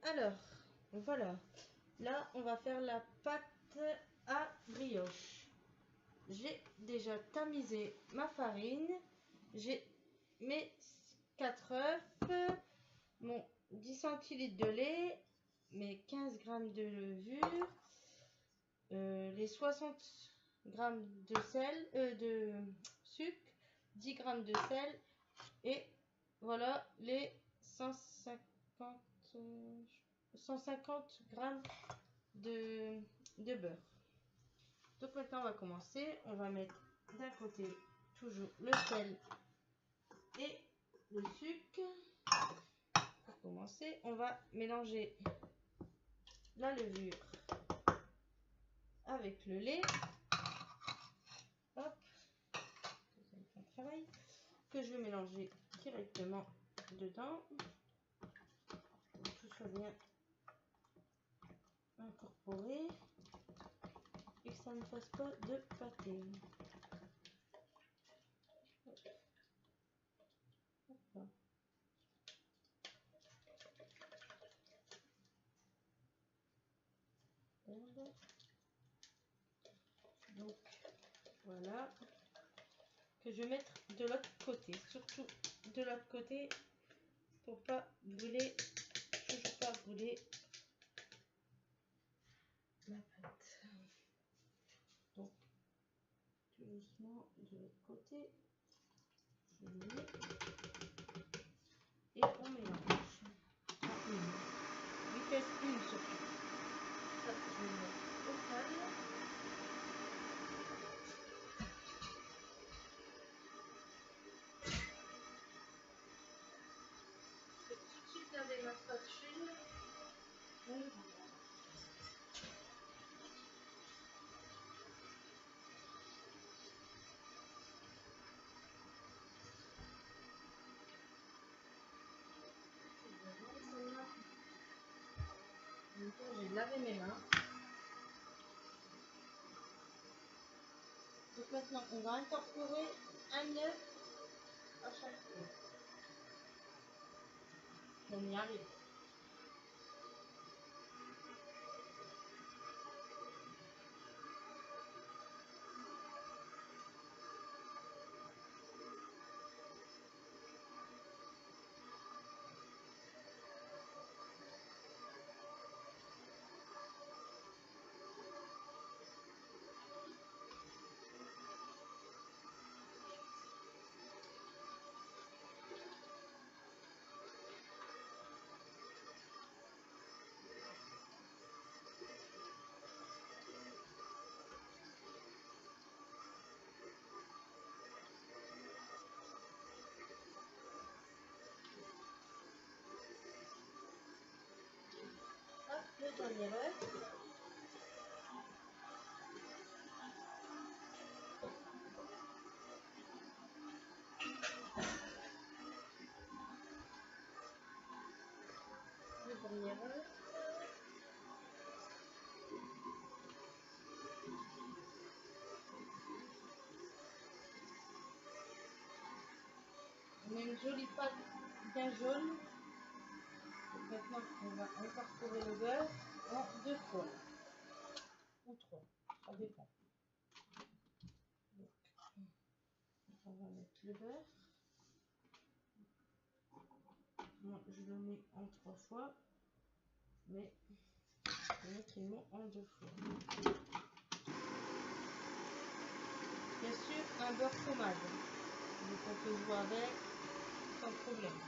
Alors, voilà. Là, on va faire la pâte à brioche. J'ai déjà tamisé ma farine. J'ai mes 4 œufs, mon 10 centilitres de lait, mes 15 grammes de levure, les 60 grammes de sel, de sucre, 10 grammes de sel et voilà les 150 grammes de beurre. Donc maintenant on va commencer. On va mettre d'un côté toujours le sel et le sucre. Pour commencer, on va mélanger la levure avec le lait. Hop, un travail que je vais mélanger directement dedans pour que tout soit bien incorporé et que ça ne fasse pas de pâté. Donc voilà, que je vais mettre de l'autre côté, surtout de l'autre côté pour pas brûler, toujours pas brûler la pâte. Donc tout doucement de l'autre côté, je le mets et on mélange à une vitesse 1 surtout. Ça, je vais le mettre au calme. Je vais tout de suite laver ma spatule. J'ai lavé mes mains. Donc maintenant, on va incorporer un œuf à chaque fois. On y arrive. Hop, le dernier œuf. Le dernier œuf. On a une jolie pâte bien jaune. Donc maintenant, on va incorporer le beurre en 2 fois. Ou 3, ça dépend. Donc, on va mettre le beurre. Moi, je le mets en 3 fois. Mais je vais mettre une en 2 fois. Bien sûr, un beurre pommade. Donc on peut jouer avec sans problème.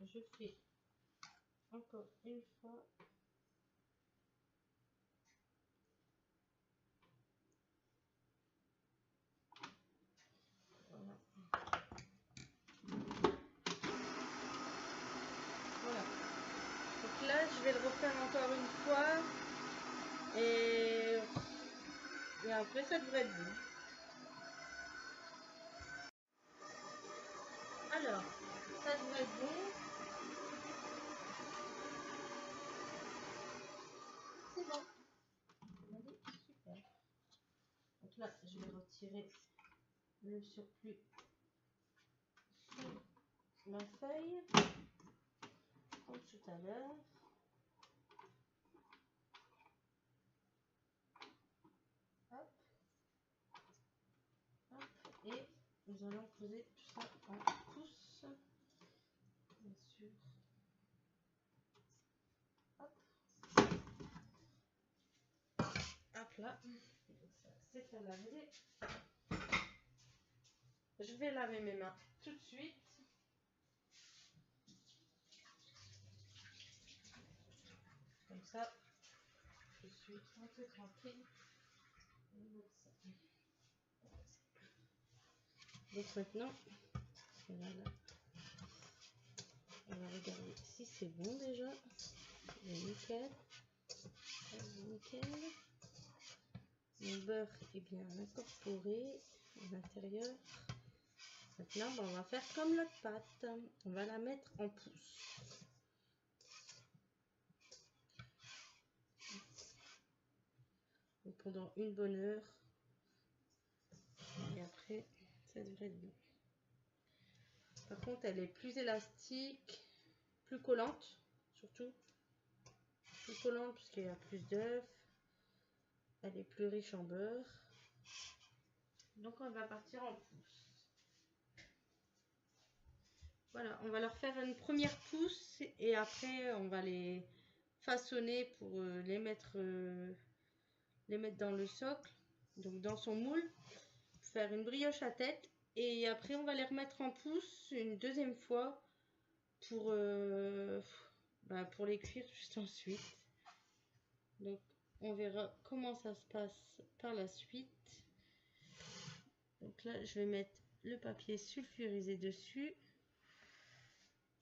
Je fais encore une fois. Voilà. Voilà. Donc là, je vais le refaire encore une fois et après ça devrait être bon. Alors, ça devrait être bon. C'est bon. Allez, super. Donc là, je vais retirer le surplus sur ma feuille, comme tout à l'heure. Hop. Hop. Et nous allons poser tout ça en pouces. Bien sûr. Hop. Hop là. C'est à laver. Je vais laver mes mains tout de suite. Comme ça, je suis un peu tranquille. Donc maintenant, voilà. On va regarder si c'est bon déjà. Nickel. Nickel. Mon beurre est bien incorporé à l'intérieur. Maintenant, on va faire comme l'autre pâte. On va la mettre en pouces. Donc pendant une bonne heure. Et après, ça devrait être bon. Par contre, elle est plus élastique, plus collante, surtout. Plus collante parce qu'il y a plus d'œufs. Elle est plus riche en beurre. Donc on va partir en pouces. Voilà, on va leur faire une première pousse et après on va les façonner pour les mettre dans le socle, donc dans son moule, faire une brioche à tête et après on va les remettre en pousse une deuxième fois pour les cuire juste ensuite. Donc on verra comment ça se passe par la suite. Donc là je vais mettre le papier sulfurisé dessus.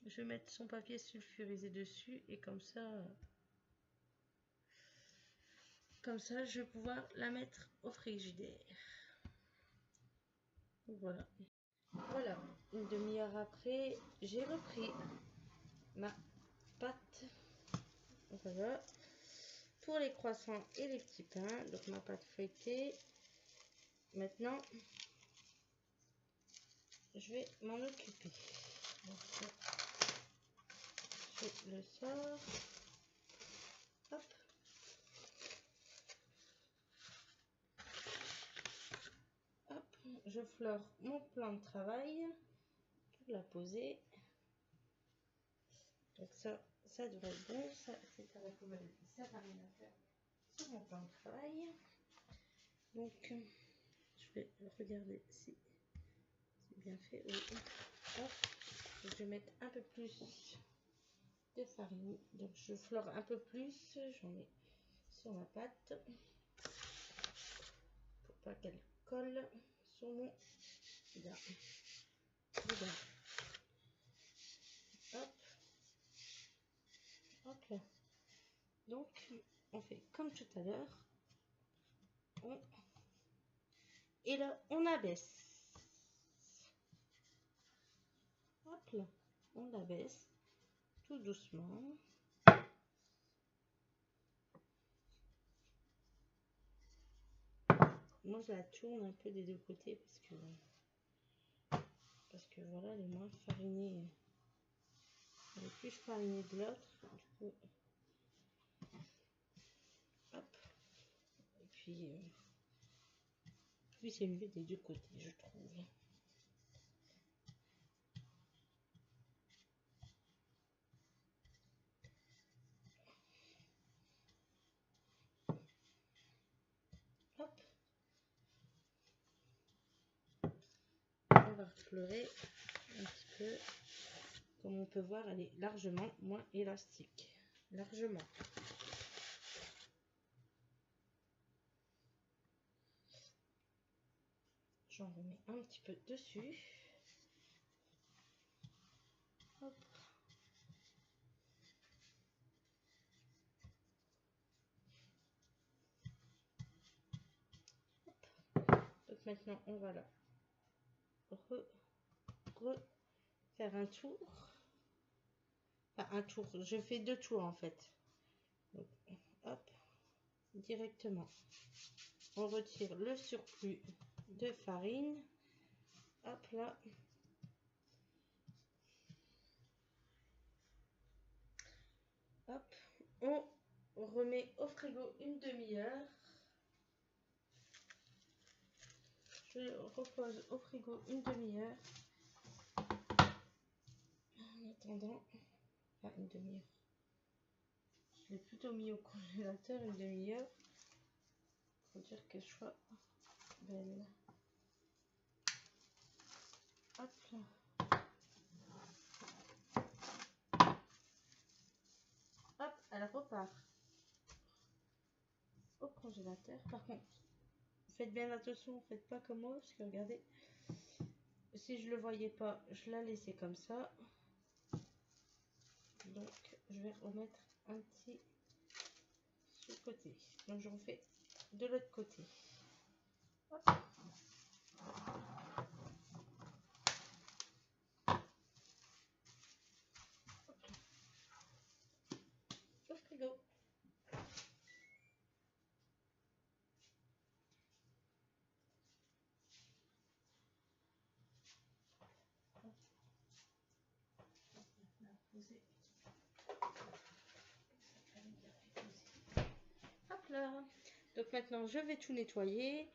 Je vais mettre son papier sulfurisé dessus et comme ça je vais pouvoir la mettre au frigidaire. Voilà. Voilà, une demi-heure après, j'ai repris ma pâte. Voilà. Pour les croissants et les petits pains, donc ma pâte feuilletée. Maintenant, je vais m'en occuper. Donc, je le sors. Hop. Hop. Je flore mon plan de travail pour la poser. Donc ça devrait être bon. Ça, c'est à la poubelle. Ça n'a rien à faire sur mon plan de travail. Donc, je vais regarder si c'est bien fait. Oui. Hop. Je vais mettre un peu plus de farine. Donc, je flore un peu plus. J'en mets sur ma pâte pour pas qu'elle colle sur mon là. Regarde. Hop. Hop là. Donc, on fait comme tout à l'heure. Et là, on abaisse. Hop là. On abaisse tout doucement. Moi, je la tourne un peu des deux côtés parce que voilà, elle est moins farinée. Elle est plus farinée de l'autre. Du coup, hop. Et puis c'est mieux des deux côtés, je trouve. Hop. On va refleurer un petit peu. Comme on peut voir, elle est largement moins élastique. Largement. J'en remets un petit peu dessus. Hop. maintenant, on va là faire un tour. Enfin, un tour. Je fais 2 tours en fait. Donc, hop, directement. On retire le surplus de farine. Hop là. Hop. On remet au frigo une demi-heure. Je repose au frigo une demi-heure. En attendant, enfin une demi-heure. Je l'ai plutôt mis au congélateur une demi-heure. Faut dire que je sois belle. Hop là. Hop, elle repart au congélateur. Par contre, faites bien attention, faites pas comme moi, parce que regardez, si je le voyais pas, je la laissais comme ça. Donc, je vais remettre un petit sur le côté. Donc, je refais de l'autre côté. Hop. Au frigo. Hop là. Donc maintenant, je vais tout nettoyer.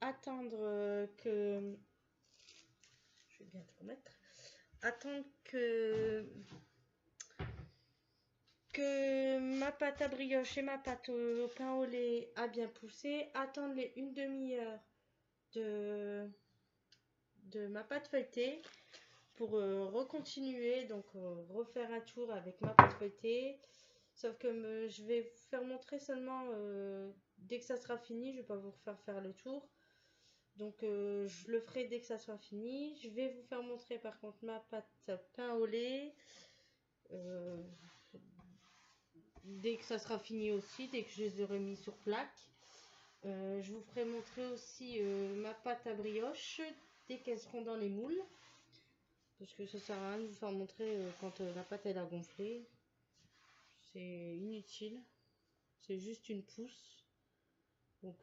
Attendre que... Je vais bien tout remettre. Attendre que ma pâte à brioche et ma pâte au pain au lait a bien poussé. Attendre les une demi-heure de ma pâte feuilletée pour recontinuer. Donc refaire un tour avec ma pâte feuilletée. Sauf que je vais vous faire montrer seulement dès que ça sera fini. Je vais pas vous refaire faire le tour. Donc je le ferai dès que ça sera fini. Je vais vous faire montrer par contre ma pâte pain au lait. Dès que ça sera fini aussi, dès que je les aurai mis sur plaque. Je vous ferai montrer aussi ma pâte à brioche dès qu'elles seront dans les moules. Parce que ça sert à rien de vous faire montrer quand la pâte elle a gonflé. C'est inutile. C'est juste une pousse. Donc